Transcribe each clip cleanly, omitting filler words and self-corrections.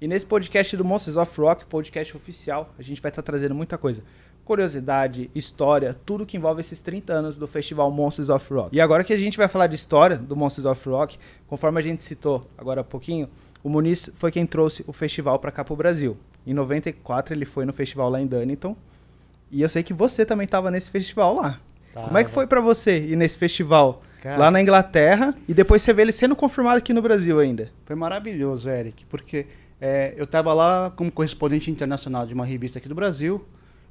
E nesse podcast do Monsters of Rock, podcast oficial, a gente vai estar trazendo muita coisa. Curiosidade, história, tudo que envolve esses 30 anos do festival Monsters of Rock. E agora que a gente vai falar de história do Monsters of Rock, conforme a gente citou agora há pouquinho, o Muniz foi quem trouxe o festival para cá pro Brasil. Em 94 ele foi no festival lá em Dunnington. E eu sei que você também estava nesse festival lá. Como é que foi para você ir nesse festival lá na Inglaterra e depois você vê ele sendo confirmado aqui no Brasil ainda? Foi maravilhoso, Eric, porque eu estava lá como correspondente internacional de uma revista aqui do Brasil.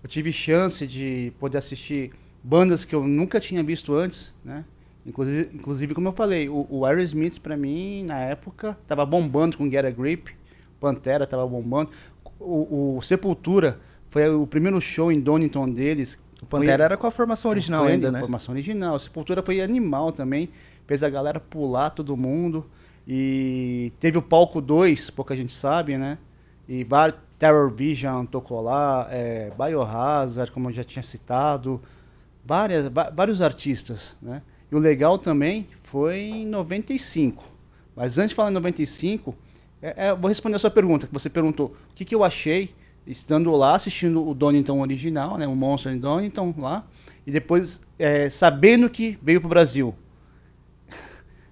Eu tive chance de poder assistir bandas que eu nunca tinha visto antes, né? Inclusive, como eu falei, o Aerosmith, para mim, na época, estava bombando com Get a Grip, Pantera estava bombando. O Sepultura foi o primeiro show em Donington deles. O Pantera era com a formação original ainda, né? Formação original. A Sepultura foi animal também, fez a galera pular todo mundo. E teve o palco 2, pouca gente sabe, né? E Terror Vision tocou lá, Biohazard, como eu já tinha citado, vários artistas, né? E o legal também foi em 95. Mas antes de falar em 95, vou responder a sua pergunta, que você perguntou o que eu achei estando lá, assistindo o Donington original, né? O Monster em Donington lá, e depois sabendo que veio para o Brasil.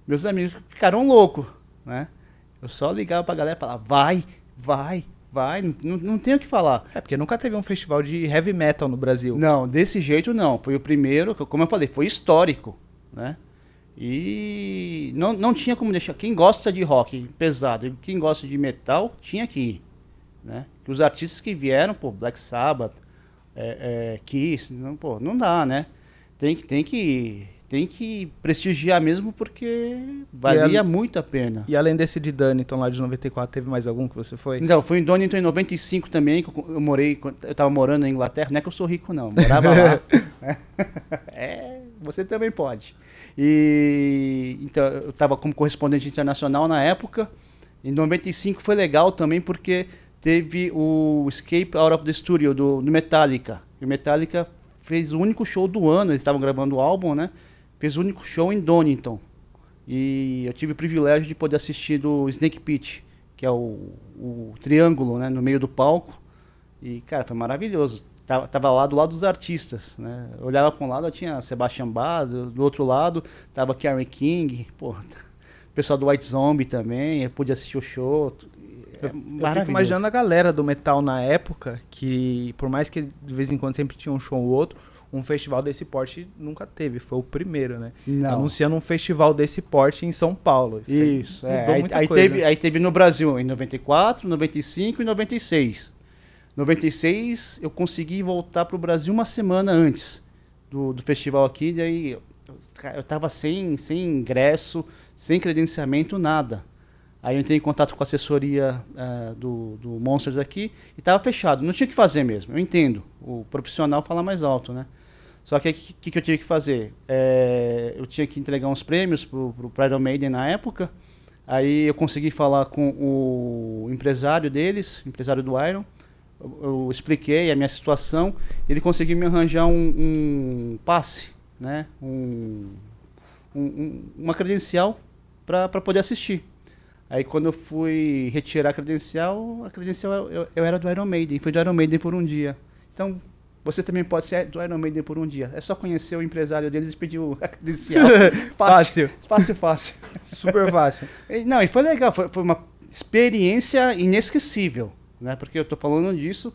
Meus amigos ficaram loucos, né? Eu só ligava para a galera e falava, vai, não tem o que falar. Porque nunca teve um festival de heavy metal no Brasil. Não, desse jeito não. Foi o primeiro, como eu falei, foi histórico, né? E não tinha como deixar. Quem gosta de rock pesado e quem gosta de metal, tinha que ir, né? Que os artistas que vieram, pô, Black Sabbath, Kiss, não dá, né? Tem que prestigiar mesmo porque valia muito a pena. E além desse de Dunnington lá de 94, teve mais algum que você foi? Não, fui em Donington em 95 também, que eu tava morando na Inglaterra, não é que eu sou rico não, morava lá. Você também pode. Então, eu estava como correspondente internacional na época. Em 95 foi legal também porque teve o Escape Out of the Studio do Metallica. E o Metallica fez o único show do ano, eles estavam gravando o álbum, né? Fez o único show em Donington. E eu tive o privilégio de poder assistir do Snake Pit, que é o triângulo, né, no meio do palco. E, cara, foi maravilhoso. Tava lá do lado dos artistas, né? Eu olhava para um lado, eu tinha Sebastian Bach, do outro lado tava Kerry King, pô, o pessoal do White Zombie também, eu pude assistir o show. Eu fico imaginando a galera do metal na época, que por mais que de vez em quando sempre tinha um show ou outro, um festival desse porte nunca teve, foi o primeiro, né? Não. Anunciando um festival desse porte em São Paulo. Isso, aí teve no Brasil em 94, 95 e 96. 96 eu consegui voltar para o Brasil uma semana antes do festival aqui, daí eu estava sem ingresso, sem credenciamento, nada. Aí eu entrei em contato com a assessoria do Monsters aqui e estava fechado, não tinha o que fazer mesmo, eu entendo, o profissional fala mais alto, né? Só que o que eu tive que fazer? Eu tinha que entregar uns prêmios para o Iron Maiden na época, aí eu consegui falar com o empresário deles, empresário do Iron. Eu expliquei a minha situação, ele conseguiu me arranjar um passe, né? Uma credencial para poder assistir. Aí quando eu fui retirar a credencial eu era do Iron Maiden, fui do Iron Maiden por um dia. Então, você também pode ser do Iron Maiden por um dia. É só conhecer o empresário deles e pedir a credencial. Fácil. Super fácil. E foi legal, foi uma experiência inesquecível. Né? Porque eu tô falando disso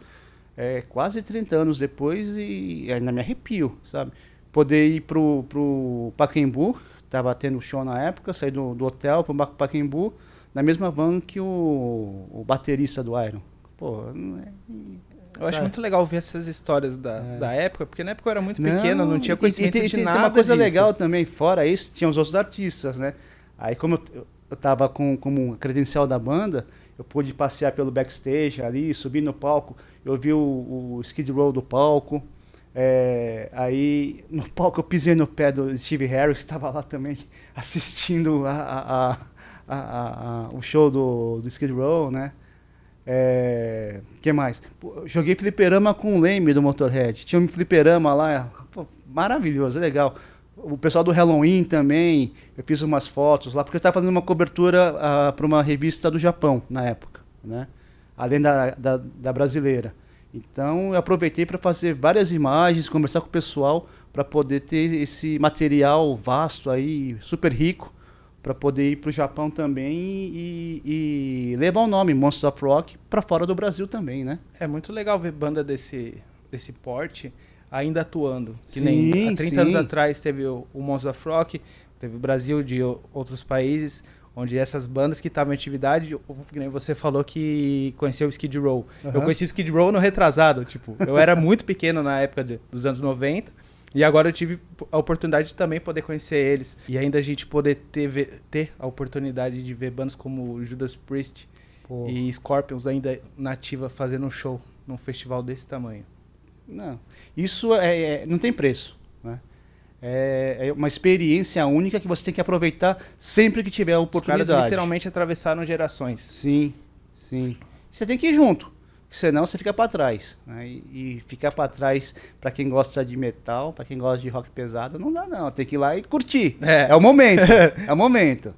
quase 30 anos depois e ainda me arrepio, sabe? Poder ir pro Pacaembu, tava tendo show na época, sair do hotel pro Pacaembu, na mesma van que o baterista do Iron. Pô, eu acho muito legal ver essas histórias da época, porque na época eu era muito pequeno, não tinha conhecimento de nada. Tem uma coisa disso. legal também, fora isso, tinha os outros artistas, né? Aí como eu tava como credencial da banda, eu pude passear pelo backstage ali, subir no palco, eu vi o Skid Row do palco, aí no palco eu pisei no pé do Steve Harris, que estava lá também assistindo o show do Skid Row, né? Que mais? Joguei fliperama com o Leme do Motorhead, tinha um fliperama lá, pô, maravilhoso, legal. O pessoal do Halloween também, eu fiz umas fotos lá, porque eu estava fazendo uma cobertura para uma revista do Japão, na época, né? além da brasileira. Então eu aproveitei para fazer várias imagens, conversar com o pessoal para poder ter esse material vasto aí, super rico, para poder ir para o Japão também e levar o nome Monsters of Rock para fora do Brasil também, né? É muito legal ver banda desse porte ainda atuando. Que Sim, nem há 30 sim. anos atrás teve o Monsters of Rock, teve o Brasil, de outros países, onde essas bandas que estavam em atividade, que nem você falou que conheceu o Skid Row. Uhum. Eu conheci o Skid Row no retrasado, tipo, eu era muito pequeno na época dos anos 90, e agora eu tive a oportunidade de também poder conhecer eles. E ainda a gente poder ter a oportunidade de ver bandas como Judas Priest e Scorpions ainda nativa fazendo um show num festival desse tamanho. Não, isso não tem preço, né? É uma experiência única que você tem que aproveitar sempre que tiver a oportunidade. Os caras literalmente atravessaram gerações. Sim, sim. Você tem que ir junto, senão você fica para trás, né? E ficar para trás, para quem gosta de metal, para quem gosta de rock pesado, não dá não. Tem que ir lá e curtir. É o momento, é o momento.